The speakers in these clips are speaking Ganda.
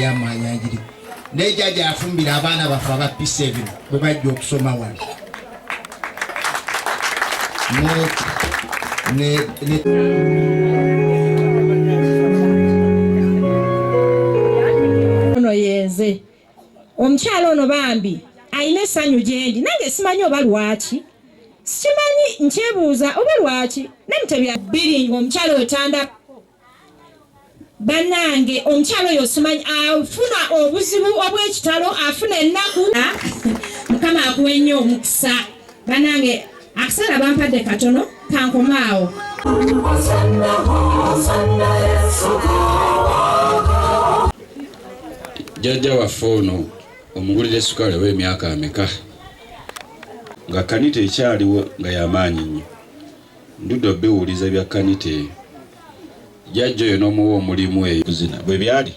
ey'amanyanjiri nejjaja afumbira abaana baffe aba P7 bwe bajja okusoma wano ono yenze omukyalo ono bambi ayina essanyu gyendi nange simanyi oba lwaki sikimanyi nkyebuuza oba lwaki Namutebi bbiri ng'omukyalo wetanda bannange omukyalo oyo simanyi afuna obuzibu obw'ekitalo afuna ennaku mukama akuwa ennyo omukisa bannange akaseera bampadde katono kankomaawo jjajja waffe ono omugulira essukaali w'emyaka ameka nga kanite ekyaliwo nga y'amaanyi nnyo ndudde obiwuliza bya kanite jjajja oyo n'omuwa omulimu eyo kuzina bwe byali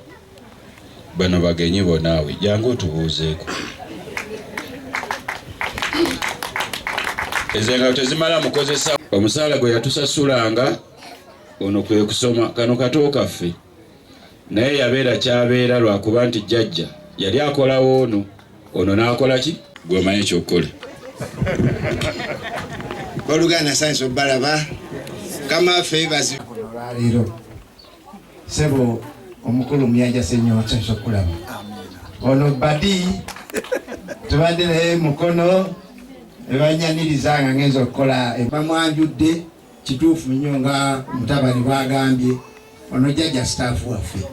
bano bagenyi bonaawe jangu otubuuzeeko ezengalo tezimala mukozesa omusaala gwe yatusasulanga ono kwe kusoma kano kato kaffe naye yabeera kyabeera lwakuba nti jjajja yali akolawo ono n'akola ki gw'omanyi ekyokukola Oluganda science obalaba kama favors olwaleero sebo omukulu Muyanja Senyonga science okulaba ono badi tubadde naye Mukono ebanyaniriza nga ngenza okukola bamwanjudde kituufu nnyo nga mutabani bwagambye ono jjajja staff waffe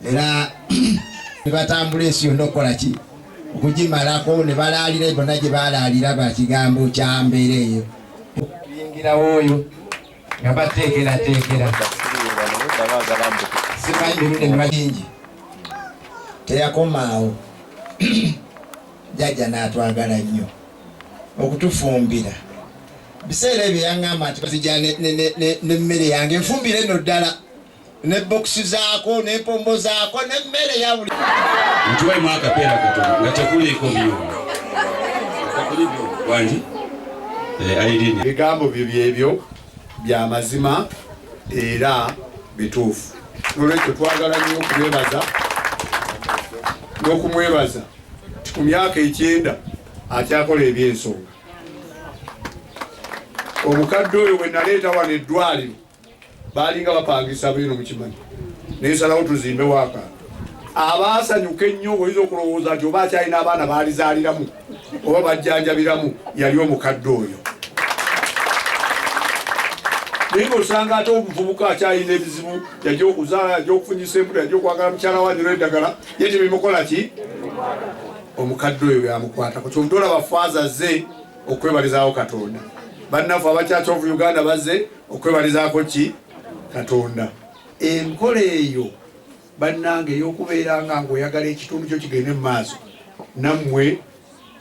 era ne batambula ensi yonna okukola ki okugimalako ne balaalira bonna gye balaalira bakigambo kya mbeera eyo yingirawo oyo nga bateekerateekera simanyi birunde ne bagingi teyakomaawo jjajja n'atwagala nnyo okutufumbira biseera ebyo yaŋŋamba nti bazijja n'emmere yange enfumbire eno ddala ne bokisi zaako n'empombo zaako n'emmere ya buli ntuwaimu akapeera katono nga tekuliiko byuma wangi Irene ebigambo byo byebyo bya mazima era bituufu nolwekyo twagala nnyo okumwebaza n'okumwebaza ku myaka 9 akyakola ebyensonga omukadde oyo we naleeta wano eddwaliro baalinga bapangisa bino mukimanyi nesalawo tuzimbe waka abaasanyuka ennyo oyinza okulowooza nti oba akyalina abaana baalizaaliramu oba bajjanjabiramu yali omukadde oyo naye ng'osanga ate omuvubuka akyalina ebizibu yajja okuzaala yajja okufunyisa embula yajja okwagala mukyala wanyiro eddagala ye tebimukola ki omukadde oyo yamukwatako kyomutolaba faaza ze okwebalizaawo Katonda bannaffe abakyaki of Uganda bazze okwebalizaako ki Katonda enkola eyo bannange ey'okubeeranga ng'oyagala ekitundu kyo kigende mu maaso nammwe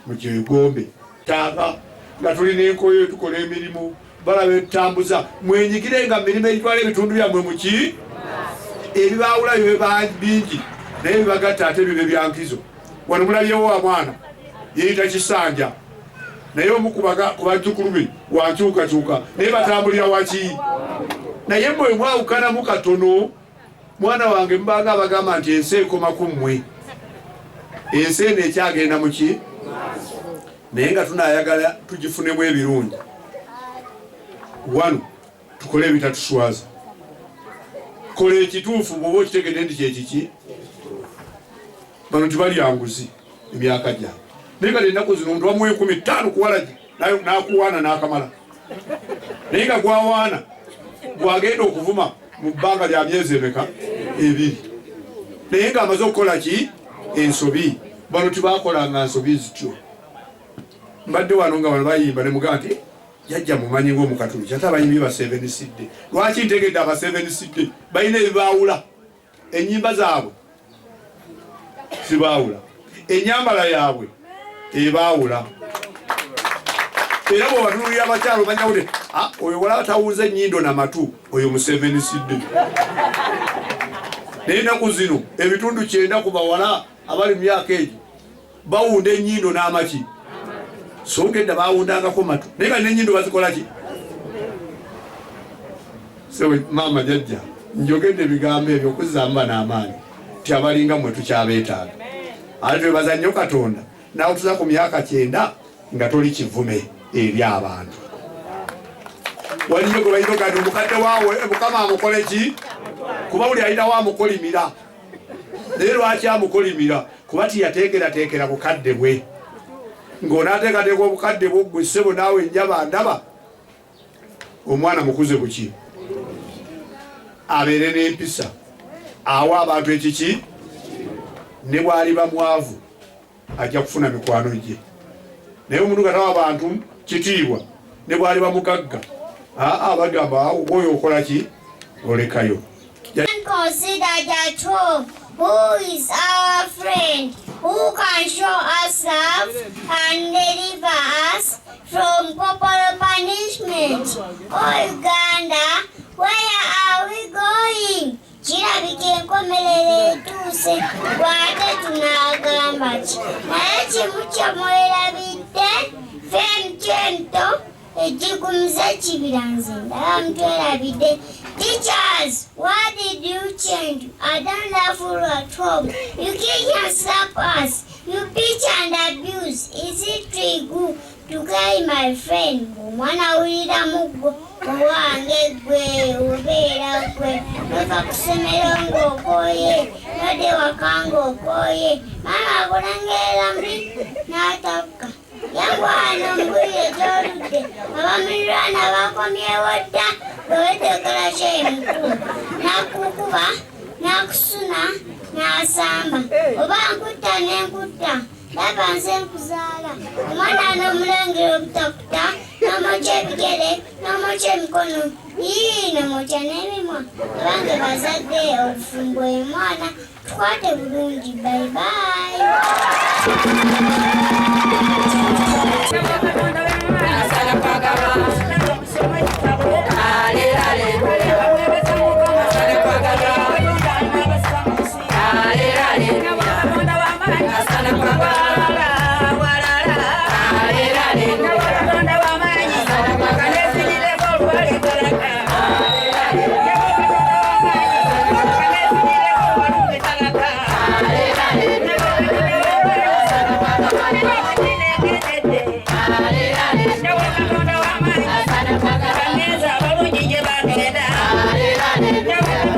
mukyegombe taaka nga tulina enkoyo tukola emirimu balaba etutambuza mwenyigire nga mirimu egitwala ebitundu byammwe muki ebibaawula byo bingi naye bibagatta ate bibe byankizo wano mulabyewo wa mwana yeyita Kisanja naye omukubajjukulu be wankyukakyuka naye batambulira waki naye mmwe mwawukanamu katono mwana wange mubanga abagamba nti ensi ekoma ku mmwe ensi eno ekyagenda muki naye nga tunayagala tugifunemu ebirungi wano tukole ebitatuswaza kola ekituufu bwoba okitegedde nti kyekiki bano tibalyanguzi emyaka gyabwe naye nga ennaku zino omuntu wamuwa 15 kuwalagi n'akuwaana n'akamala naye nga gwawaana gwagenda okuvuma mu bbanga lya myezi emeka 2 naye nga amaze okukola ki ensobi bano tibakolanga nsobi zityo mbadde wano nga bano bayimba ne mugaa nti jajja mumanyi ng'omukatuliki ate abayimbi basevensidde lwaki ntegedde abasevensidde balina ebibaawula ennyimba zaabwe zibaawula ennyambala yaabwe ebaawula era bwebatunulira abakyalo omanyawo te oyo wala batawuza ennyindo n'amatu oyo musevensidde naye ennaku zino ebitundu 9 ku bawala abali mu myaka egyo bawunda ennyindo n'amaki so ngedda bawundangako matu naye nga n'ennyindo bazikola ki maama jajja njogedde ebigambo ebyo okuzamba n'amaanyi abalinga mmwe tukyabeetaaga. Ate twebaza nnyo Katonda nawe tuza ku myaka 9 nga toli kivume eri abantu. Waliyo gwe bayino kati omukadde waawe Mukama amukole ki? Kuba buli alina waamukolimira. Naye lwaki amukolimira? Kuba tiyateekerateekera bukadde bwe. Ng'onaateekateeka obukadde bwo ggwe ssebo naawe enjaba ndaba. Omwana mukuze buki? Abeere n'empisa. Awa abantu ekiki? Ne bw'aliba mwavu ajja kufuna mikwano gye. Naye omuntu katawa abantu kitiibwa ne bw'aliba mugagga bagamba oyo okola ki? Olekayo. Consider that who is our friend, who can show us love and deliver us from corporal punishment. Oh Uganda, where are we going? Kirabika enkomerero etuuse bw'ate tunaagamba ki? Naye kimu kye mwerabidde femkyento ejigumiza kibira nze ndaba mutwerabidde. Teachers, what did you change? I don't love you at home. You kick and slap us. You pitch and abuse. Is it true to carry my friend? Mwana ulira muggo owange gwe obeera gwe nova kusomera ng'okooye nodde wakanga okooye mama akulengera mbi n'atakka yangwana mbulire gy'oludde abamulirwana bakomyewo dda bwewetekera kyemukulu nakukuba nakusuna n'asamba oba nkutta n'enkutta laba nze nkuzaala omwana n'omulengera obutakuta n'omokya ebigere n'omokya emikono n'omokya n'emimwa abange bazadde obufumbo omwana tukwate bulungi bayibayi.